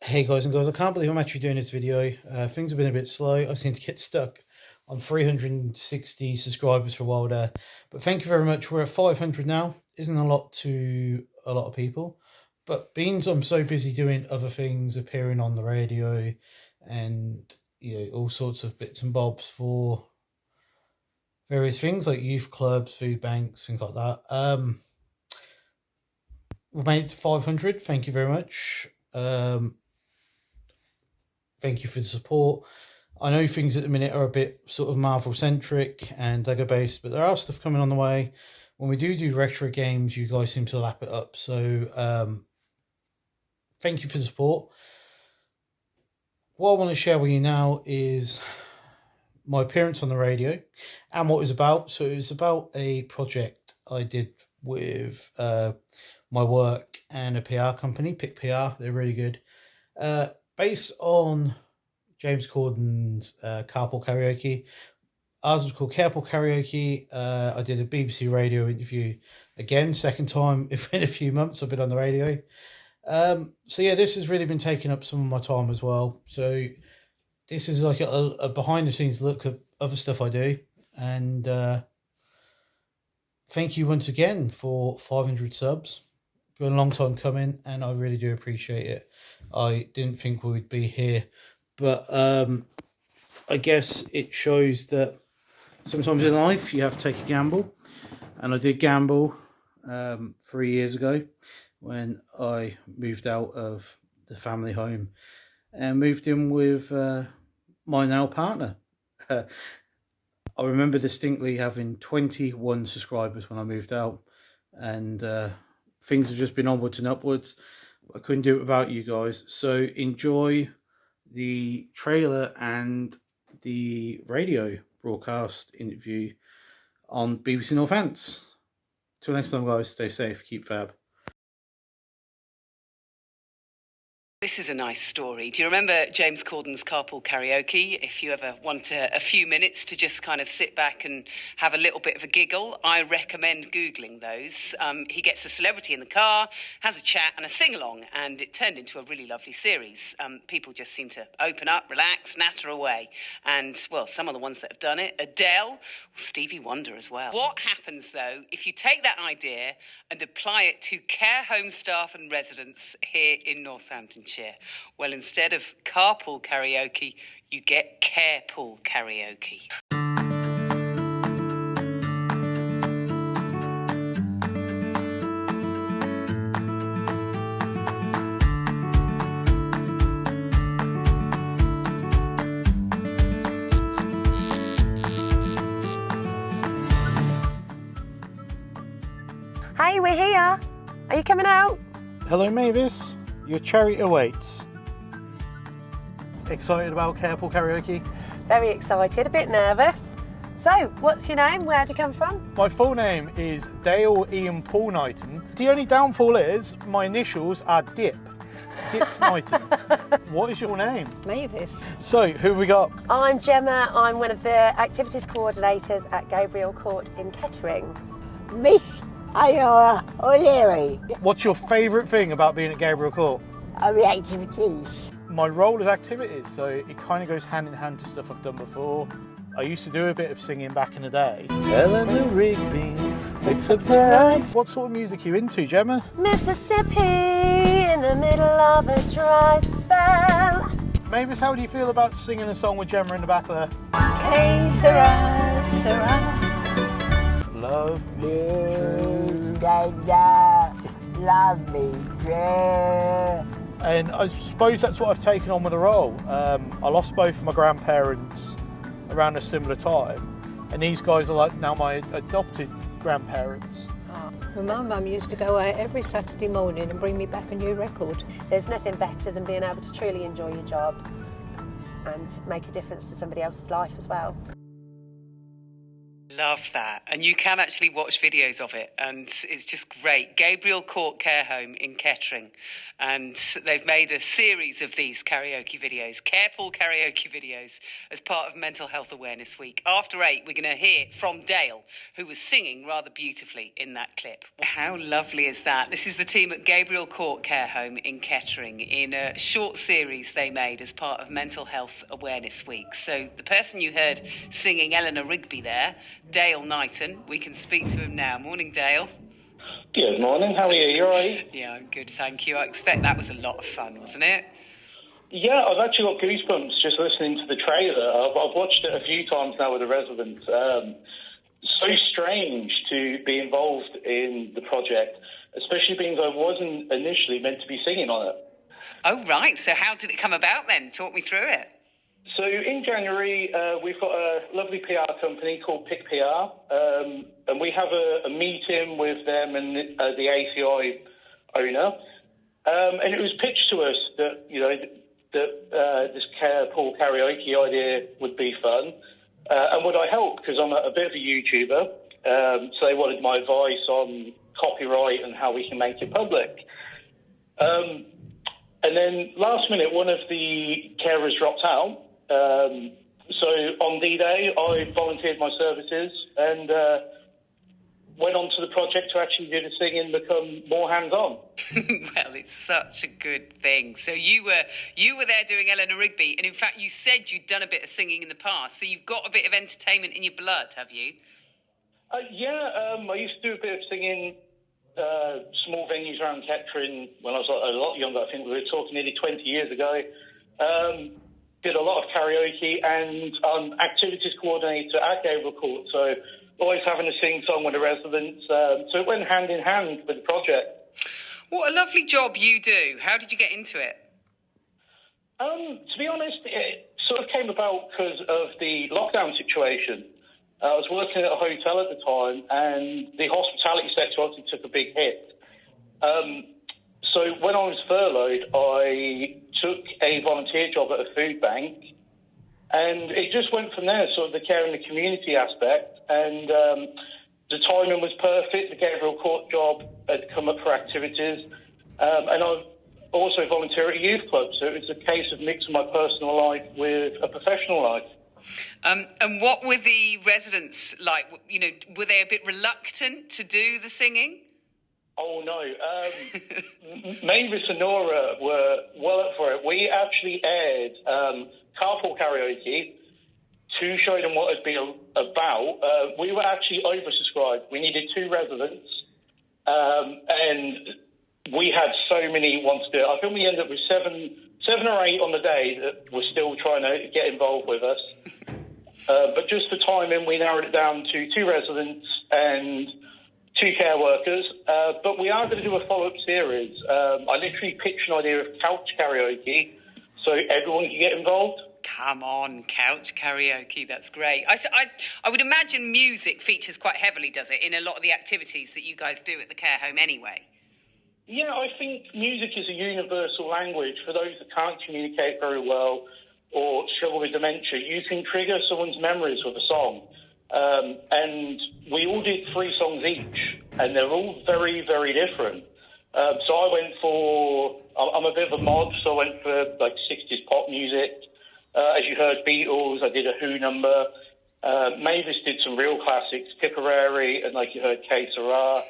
Hey guys and girls, I can't believe I'm actually doing this video. Things have been a bit slow. I seem to get stuck on 360 subscribers for a while there. But thank you very much. We're at 500 now. Isn't a lot to a lot of people. But beans, I'm so busy doing other things, appearing on the radio and all sorts of bits and bobs for various things like youth clubs, food banks, things like that. We made it to 500. Thank you very much. Thank you for the support. I know things at the minute are a bit sort of Marvel centric and Lego based, but there are stuff coming on the way. When we do retro games, you guys seem to lap it up. So thank you for the support. What I want to share with you now is my appearance on the radio and what it was about. So it was about a project I did with my work and a PR company, Pick PR. They're really good. Based on James Corden's Carpool Karaoke. Ours was called Carpool Karaoke. I did a BBC radio interview again, second time in a few months I've been on the radio. So yeah, this has really been taking up some of my time as well. So this is like a behind the scenes look at other stuff I do. And thank you once again for 500 subs. It's been a long time coming and I really do appreciate it. I didn't think we would be here, but I guess it shows that sometimes in life you have to take a gamble, and I did gamble 3 years ago when I moved out of the family home and moved in with my now partner. I remember distinctly having 21 subscribers when I moved out, and things have just been onwards and upwards. I couldn't do it without you guys. So enjoy the trailer and the radio broadcast interview on BBC Northants. Till next time, guys, stay safe, keep fab. This is a nice story. Do you remember James Corden's Carpool Karaoke? If you ever want a few minutes to just kind of sit back and have a little bit of a giggle, I recommend Googling those. He gets a celebrity in the car, has a chat and a sing-along, and it turned into a really lovely series. People just seem to open up, relax, natter away. And, well, some of the ones that have done it, Adele, Stevie Wonder as well. What happens, though, if you take that idea and apply it to care home staff and residents here in Northamptonshire? Well, instead of carpool karaoke, you get carepool karaoke. Hey, we're here. Are you coming out? Hello, Mavis. Your chariot awaits. Excited about Carpool Karaoke? Very excited, a bit nervous. So, what's your name? Where'd you come from? My full name is Dale Ian Paul Knighton. The only downfall is my initials are Dip. Dip Knighton. What is your name? Mavis. So, who have we got? I'm Gemma. I'm one of the activities coordinators at Gabriel Court in Kettering. Miss Ayora O'Leary. What's your favourite thing about being at Gabriel Court? The activities. My role is activities, so it kind of goes hand in hand to stuff I've done before. I used to do a bit of singing back in the day. Eleanor Rigby picks up the rice. What sort of music are you into, Gemma? Mississippi in the middle of a dry spell. Mavis, how do you feel about singing a song with Gemma in the back there? Hey, Sarah, Sarah. Love me true. Dada, love me, true. And I suppose that's what I've taken on with the role. I lost both of my grandparents around a similar time, and these guys are like now my adopted grandparents. Well, my mum used to go out every Saturday morning and bring me back a new record. There's nothing better than being able to truly enjoy your job and make a difference to somebody else's life as well. Love that. And you can actually watch videos of it, and it's just great. Gabriel Court Care Home in Kettering. And they've made a series of these karaoke videos, carpool karaoke videos, as part of Mental Health Awareness Week. After 8, we're going to hear from Dale, who was singing rather beautifully in that clip. How lovely is that? This is the team at Gabriel Court Care Home in Kettering in a short series they made as part of Mental Health Awareness Week. So the person you heard singing Eleanor Rigby there, Dale Knighton, we can speak to him now. Morning, Dale. Good morning, how are you? You alright? Yeah, I'm good, thank you. I expect that was a lot of fun, wasn't it? Yeah, I've actually got goosebumps just listening to the trailer. I've watched it a few times now with the residents. So strange to be involved in the project, especially being I wasn't initially meant to be singing on it. Oh, right. So how did it come about then? Talk me through it. So in January, we've got a lovely PR company called Pick PR, and we have a meeting with them and the ACI owner. And it was pitched to us that, this carpool karaoke idea would be fun. And would I help? Because I'm a bit of a YouTuber. So they wanted my advice on copyright and how we can make it public. And then last minute, one of the carers dropped out. So on D-Day, I volunteered my services and went on to the project to actually do the singing and become more hands-on. Well, it's such a good thing. So you were there doing Eleanor Rigby, and in fact, you said you'd done a bit of singing in the past, so you've got a bit of entertainment in your blood, have you? I used to do a bit of singing, small venues around Kettering when I was a lot younger. I think we were talking nearly 20 years ago. Did a lot of karaoke and activities coordinator at Gabriel Court, so always having a sing song with the residents. So it went hand in hand with the project. What a lovely job you do. How did you get into it? To be honest, it sort of came about because of the lockdown situation. I was working at a hotel at the time, and the hospitality sector obviously took a big hit. So when I was furloughed, I took a volunteer job at a food bank, and it just went from there, sort of the care and the community aspect, and the timing was perfect. The Gabriel Court job had come up for activities, and I also volunteer at a youth club, so it was a case of mixing my personal life with a professional life. And what were the residents like? Were they a bit reluctant to do the singing? Oh, no. Mavis and Nora were well up for it. We actually aired carpool karaoke to show them what it'd been about. We were actually oversubscribed. We needed 2 residents, and we had so many wants to do it. I think we ended up with 7 or 8 on the day that were still trying to get involved with us. But just for timing, we narrowed it down to 2 residents and 2 care workers, but we are going to do a follow-up series. I literally pitched an idea of couch karaoke so everyone can get involved. Come on, couch karaoke, that's great. I would imagine music features quite heavily, does it, in a lot of the activities that you guys do at the care home anyway? Yeah, I think music is a universal language. For those that can't communicate very well or struggle with dementia, you can trigger someone's memories with a song. And we all did 3 songs each, and they're all very, very different. So I went for, I'm a bit of a mod, so I went for like 60s pop music. As you heard, Beatles, I did a Who number. Mavis did some real classics, Tipperary, and like you heard, Que Sera.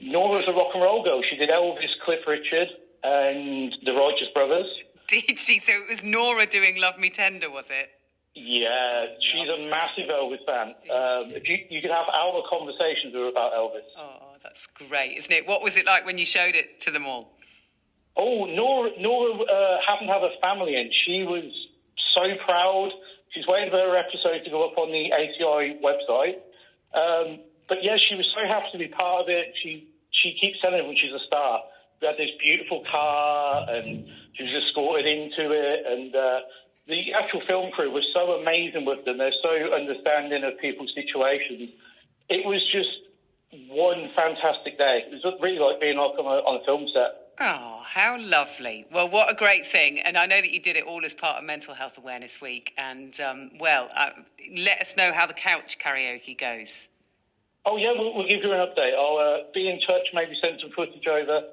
Nora's a rock and roll girl. She did Elvis, Cliff Richard, and the Righteous Brothers. Did she? So it was Nora doing Love Me Tender, was it? Yeah, she's a massive Elvis fan. You can have hour conversations with her about Elvis. Oh, that's great, isn't it? What was it like when you showed it to them all? Oh, Nora happened to have a family in. She was so proud. She's waiting for her episode to go up on the ACI website. But yeah, she was so happy to be part of it. She keeps telling everyone she's a star. We had this beautiful car, and she was escorted into it, and the actual film crew was so amazing with them. They're so understanding of people's situations. It was just one fantastic day. It was really like being on a film set. Oh, how lovely. Well, what a great thing. And I know that you did it all as part of Mental Health Awareness Week. And, let us know how the couch karaoke goes. Oh, yeah, we'll give you an update. I'll be in touch, maybe send some footage over.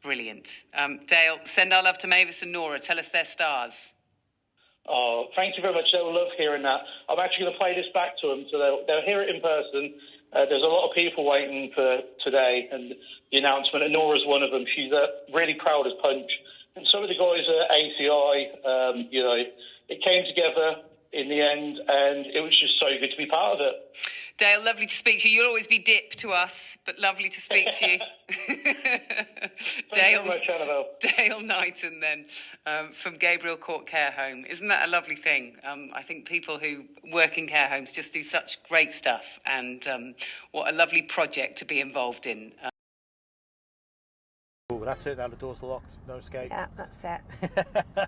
Brilliant. Dale, send our love to Mavis and Nora. Tell us their stars. Oh, thank you very much. They'll love hearing that. I'm actually going to play this back to them, so they'll hear it in person. There's a lot of people waiting for today and the announcement, and Nora's one of them. She's really proud as punch. And some of the guys at ACI, it came together in the end, and it was just so good to be part of it. Dale, lovely to speak to you. You'll always be Dip to us, but lovely to speak to you. Dale, very much, Annabelle. Dale Knighton, then, from Gabriel Court Care Home. Isn't that a lovely thing? I think people who work in care homes just do such great stuff, and what a lovely project to be involved in. Oh, that's it now, the door's locked, no escape. Yeah, that's it.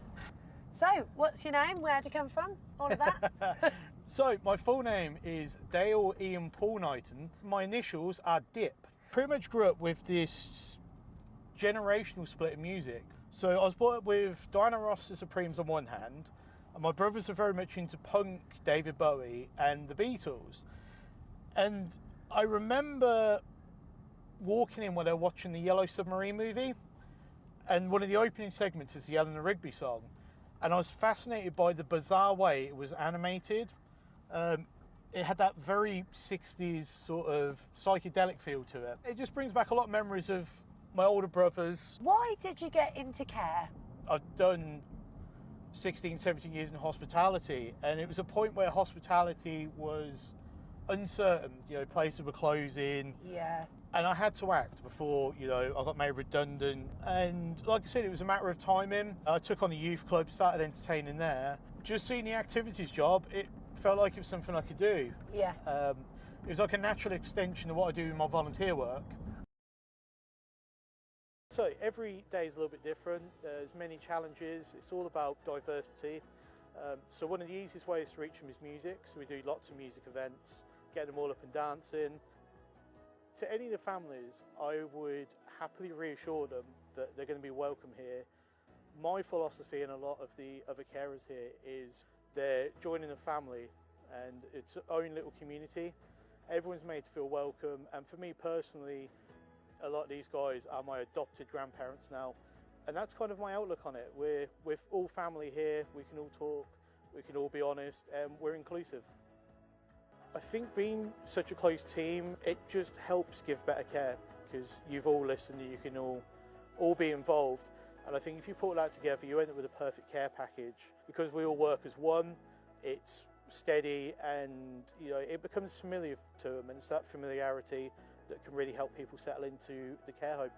So, what's your name? Where'd you come from? All of that? So, my full name is Dale Ian Paul Knighton. My initials are DIP. Pretty much grew up with this generational split in music. So I was brought up with Diana Ross the Supremes on one hand, and my brothers are very much into punk, David Bowie, and the Beatles. And I remember walking in when they were watching the Yellow Submarine movie, and one of the opening segments is the Eleanor Rigby song. And I was fascinated by the bizarre way it was animated. It had that very 60s sort of psychedelic feel to it. It just brings back a lot of memories of my older brothers. Why did you get into care? I've done 16, 17 years in hospitality, and it was a point where hospitality was uncertain. Places were closing. Yeah. And I had to act before, I got made redundant. And like I said, it was a matter of timing. I took on a youth club, started entertaining there. Just seeing the activities job, it felt like it was something I could do. Yeah. It was like a natural extension of what I do in my volunteer work. So every day is a little bit different. There's many challenges. It's all about diversity. So one of the easiest ways to reach them is music. So we do lots of music events, get them all up and dancing. To any of the families, I would happily reassure them that they're going to be welcome here. My philosophy and a lot of the other carers here is they're joining a family and it's its own little community. Everyone's made to feel welcome, and for me personally, a lot of these guys are my adopted grandparents now, and that's kind of my outlook on it. We're all family here, we can all talk, we can all be honest, and we're inclusive. I think being such a close team, it just helps give better care because you've all listened and you can all be involved. And I think if you put that together, you end up with a perfect care package. Because we all work as one, it's steady and it becomes familiar to them, and it's that familiarity that can really help people settle into the care home.